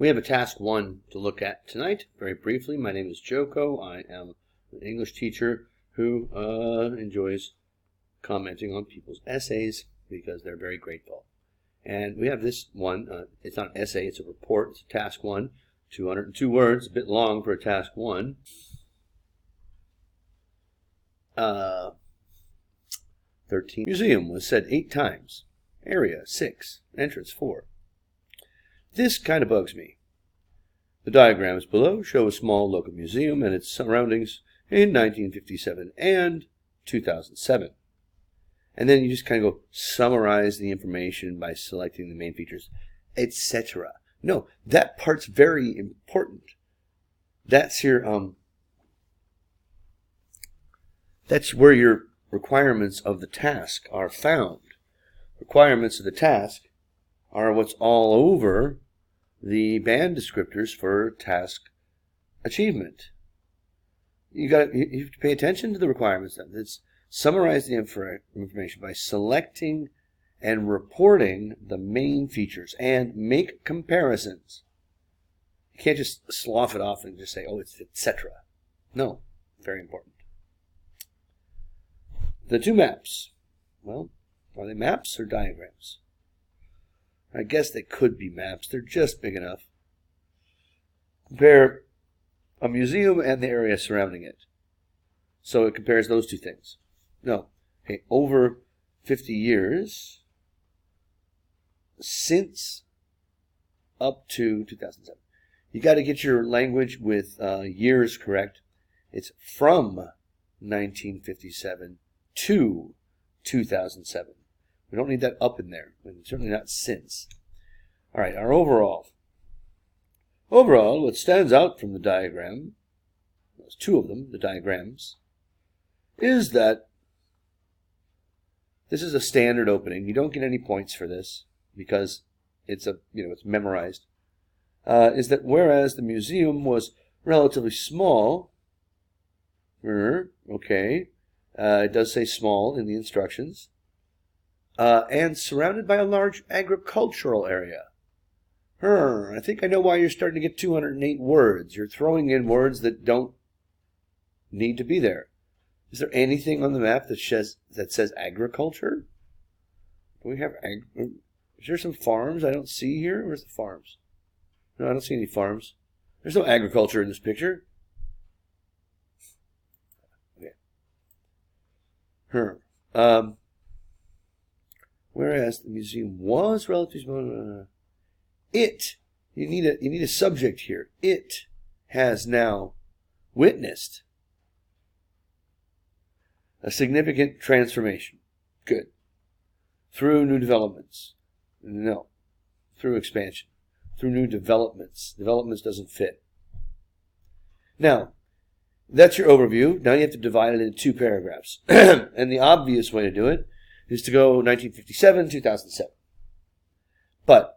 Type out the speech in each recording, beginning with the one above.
We have a task 1 to look at tonight, very briefly. My name is Joko. I am an English teacher who enjoys commenting on people's essays because they're very grateful. And we have this one. It's not an essay, it's a report. It's task 1, 202 words, a bit long for a task 1. 13. Museum was said 8 times. Area 6. Entrance 4. This kind of bugs me. The diagrams below show a small local museum and its surroundings in 1957 and 2007. And then you just kind of go summarize the information by selecting the main features, etc. No, that part's very important. That's your that's where your requirements of the task are found. Requirements of the task are what's all over the band descriptors for task achievement. You have to pay attention to the requirements. It's summarize the information by selecting and reporting the main features and make comparisons. You can't just slough it off and just say, oh, it's etc. No, very important. The 2 maps. Well, are they maps or diagrams? I guess they could be maps. They're just big enough. Compare a museum and the area surrounding it. So it compares those 2 things. No. Okay, over 50 years since up to 2007. You got to get your language with years correct. It's from 1957 to 2007. We don't need that up in there, and certainly not since. All right, our overall. Overall, what stands out from the diagram, there's 2 of them, the diagrams, is that this is a standard opening. You don't get any points for this because it's it's memorized. Is that whereas the museum was relatively small, okay, it does say small in the instructions, and surrounded by a large agricultural area. I think I know why you're starting to get 208 words. You're throwing in words that don't need to be there. Is there anything on the map that says agriculture? Do we have is there some farms I don't see here? Where's the farms? No, I don't see any farms. There's no agriculture in this picture. Okay. Whereas the museum was relatively small, you need a subject here. It has now witnessed a significant transformation. Good. Through new developments. No. Through expansion. Through new developments. Developments doesn't fit. Now, that's your overview. Now you have to divide it into 2 paragraphs. And the obvious way to do it is to go 1957, 2007. But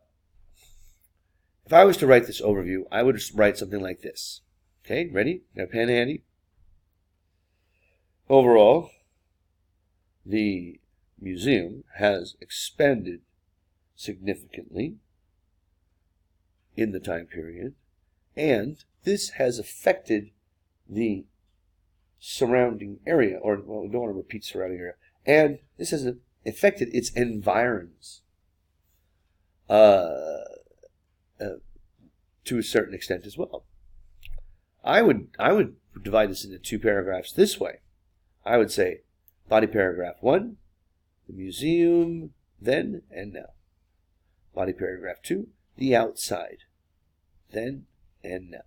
if I was to write this overview, I would write something like this. Okay, ready? Got a pen handy? Overall, the museum has expanded significantly in the time period, and this has affected the surrounding area, or well, we don't want to repeat surrounding area, and this has affected its environs to a certain extent as well. I would divide this into 2 paragraphs this way. I would say body paragraph 1, the museum then and now. Body paragraph 2, the outside then and now.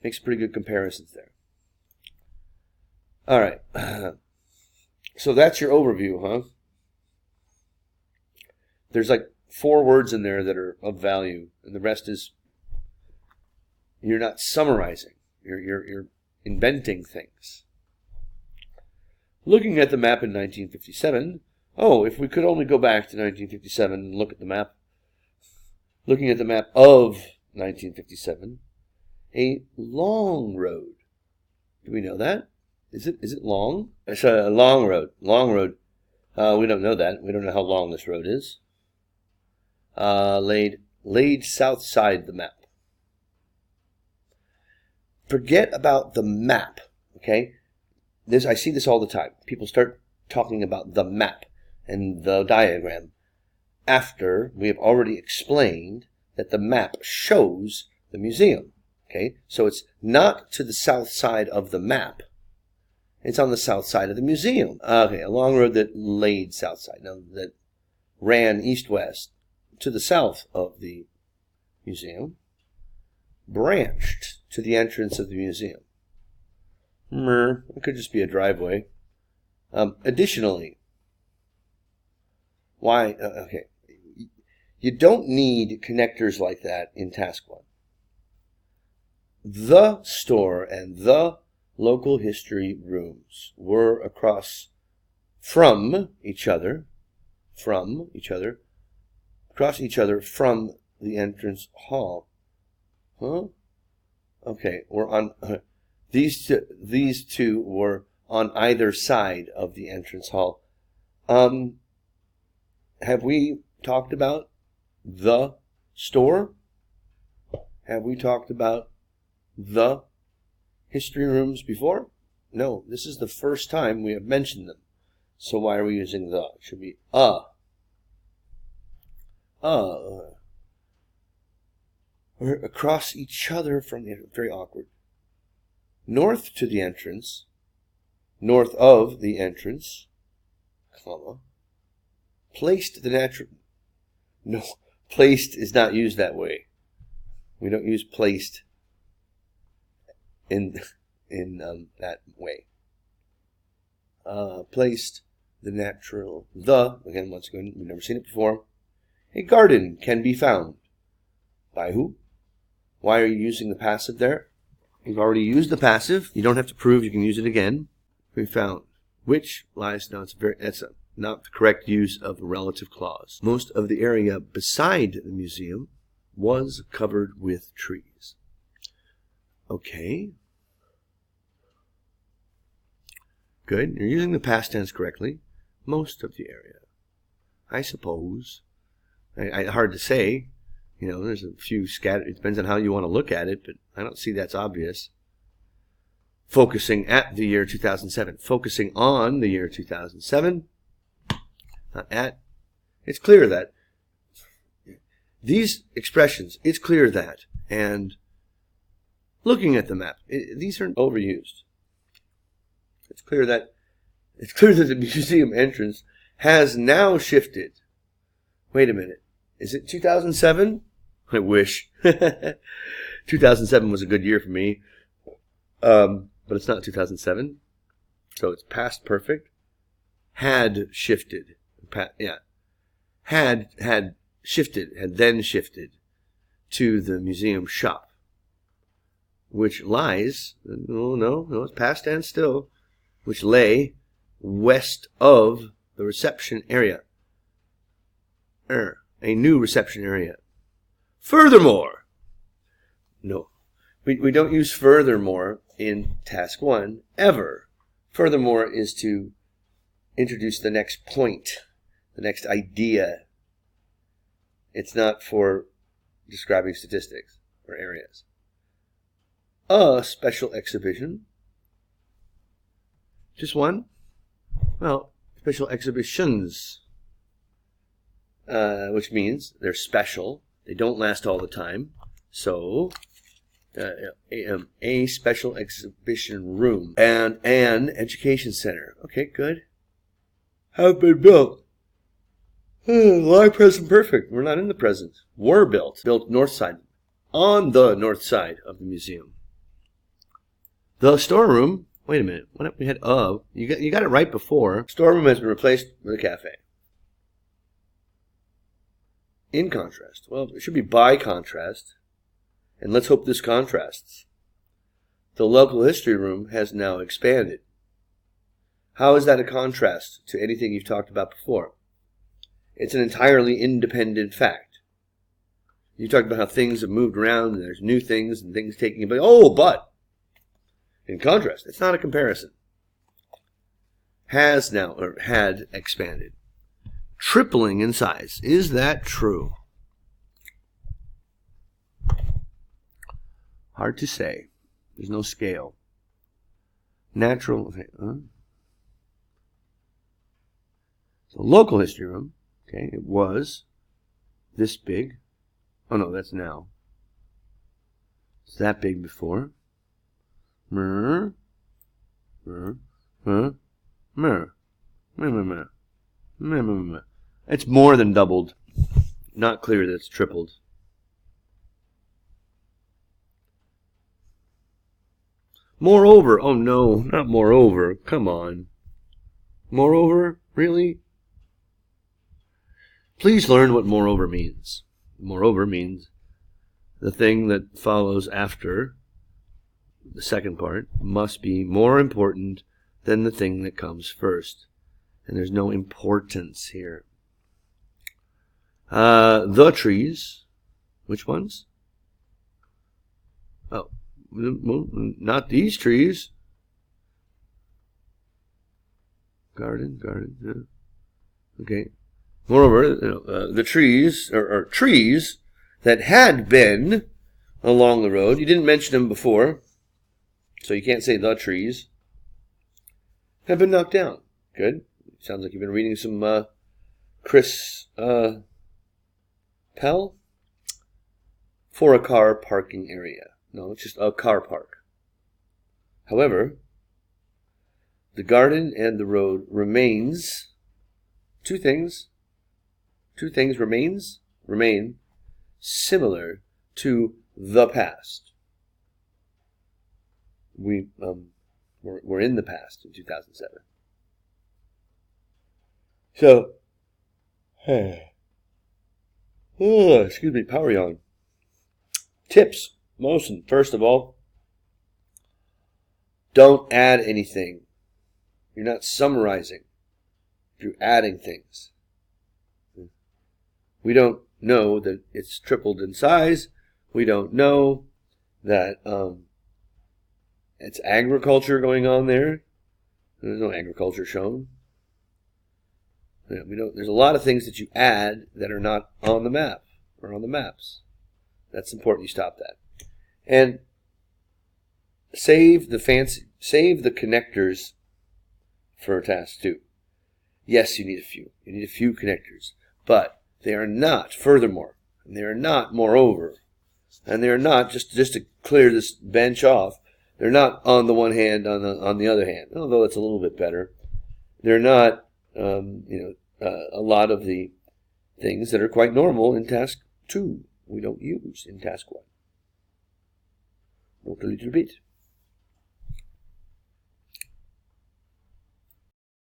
Makes pretty good comparisons there. All right. So that's your overview, huh? There's like 4 words in there that are of value, and the rest is you're not summarizing. You're inventing things. Looking at the map in 1957, if we could only go back to 1957 and look at the map. Looking at the map of 1957, a long road. Do we know that? Is it long? It's a long road. Long road. We don't know that. We don't know how long this road is. Laid laid south side the map. Forget about the map, okay? I see this all the time. People start talking about the map and the diagram after we have already explained that the map shows the museum, okay? So it's not to the south side of the map. It's on the south side of the museum. Okay, a long road that laid south side. Now, that ran east-west to the south of the museum, branched to the entrance of the museum. It could just be a driveway. Additionally, why? Okay, you don't need connectors like that in task 1. The store and the local history rooms were across from each other from the entrance hall. Huh? Okay, we're on these two were on either side of the entrance hall. Have we talked about the store? Have we talked about the history rooms before? No, this is the first time we have mentioned them. So why are we using the? It should be We're across each other from the, very awkward. North to the entrance, north of the entrance, comma, placed the natural. No, placed is not used that way. We don't use placed in that way. Placed the natural. Again, once again, we've never seen it before. A garden can be found. By who? Why are you using the passive there? You've already used the passive. You don't have to prove. You can use it again. We found. Which lies. No, that's not the correct use of a relative clause. Most of the area beside the museum was covered with trees. Okay. Good. You're using the past tense correctly. Most of the area. I suppose. Hard to say. You know, there's a few scattered. It depends on how you want to look at it, but I don't see that's obvious. Focusing at the year 2007. Focusing on the year 2007. Not at. It's clear that these expressions, it's clear that. And looking at the map, these aren't overused. It's clear that the museum entrance has now shifted. Wait a minute. Is it 2007? I wish. 2007 was a good year for me. But it's not 2007. So it's past perfect. Had shifted. Had then shifted to the museum shop. Which lies, no, it's past tense still. Which lay west of the reception area. A new reception area. Furthermore. No. We don't use furthermore in task 1 ever. Furthermore is to introduce the next point, the next idea. It's not for describing statistics or areas. A special exhibition. Just one? Well, special exhibitions. Which means they're special. They don't last all the time. So, a special exhibition room and an education center. Okay, good. Have been built. Live present perfect. We're not in the present. Were built. Built north side. On the north side of the museum. The storeroom. Wait a minute. What we had of? You got it right before. Storeroom has been replaced with a cafe. In contrast. Well, it should be by contrast. And let's hope this contrasts. The local history room has now expanded. How is that a contrast to anything you've talked about before? It's an entirely independent fact. You talked about how things have moved around and there's new things and things taking place. Oh, but in contrast, it's not a comparison. Has now, or had expanded. Tripling in size. Is that true? Hard to say. There's no scale. Natural. Okay, So local history room. Okay, it was this big. Oh no, that's now. It's that big before. It's more than doubled. Not clear that it's tripled. Moreover. Oh no, not moreover. Come on. Moreover? Really? Please learn what moreover means. Moreover means the thing that follows after the second part must be more important than the thing that comes first. And there's no importance here. The trees. Which ones? Oh, well, not these trees. Garden. Yeah. Okay. Moreover, the trees, or trees that had been along the road. You didn't mention them before, so you can't say the trees. Have been knocked down. Good. Sounds like you've been reading some Chris Pell. For a car parking area. No, it's just a car park. However, the garden and the road remains two things remain similar to the past. We're in the past in 2007. So, excuse me, power yawn. Tips. Motion. First of all, don't add anything. You're not summarizing. You're adding things. We don't know that it's tripled in size. We don't know that it's agriculture going on there. There's no agriculture shown. There's a lot of things that you add that are not on the map or on the maps. That's important you stop that. And save the connectors for task 2. Yes, you need a few. You need a few connectors. But they are not, furthermore, and they are not moreover, and they are not, just to clear this bench off, they're not on the one hand, on the other hand, although it's a little bit better. They're not, a lot of the things that are quite normal in task 2 we don't use in task 1. Not a little bit.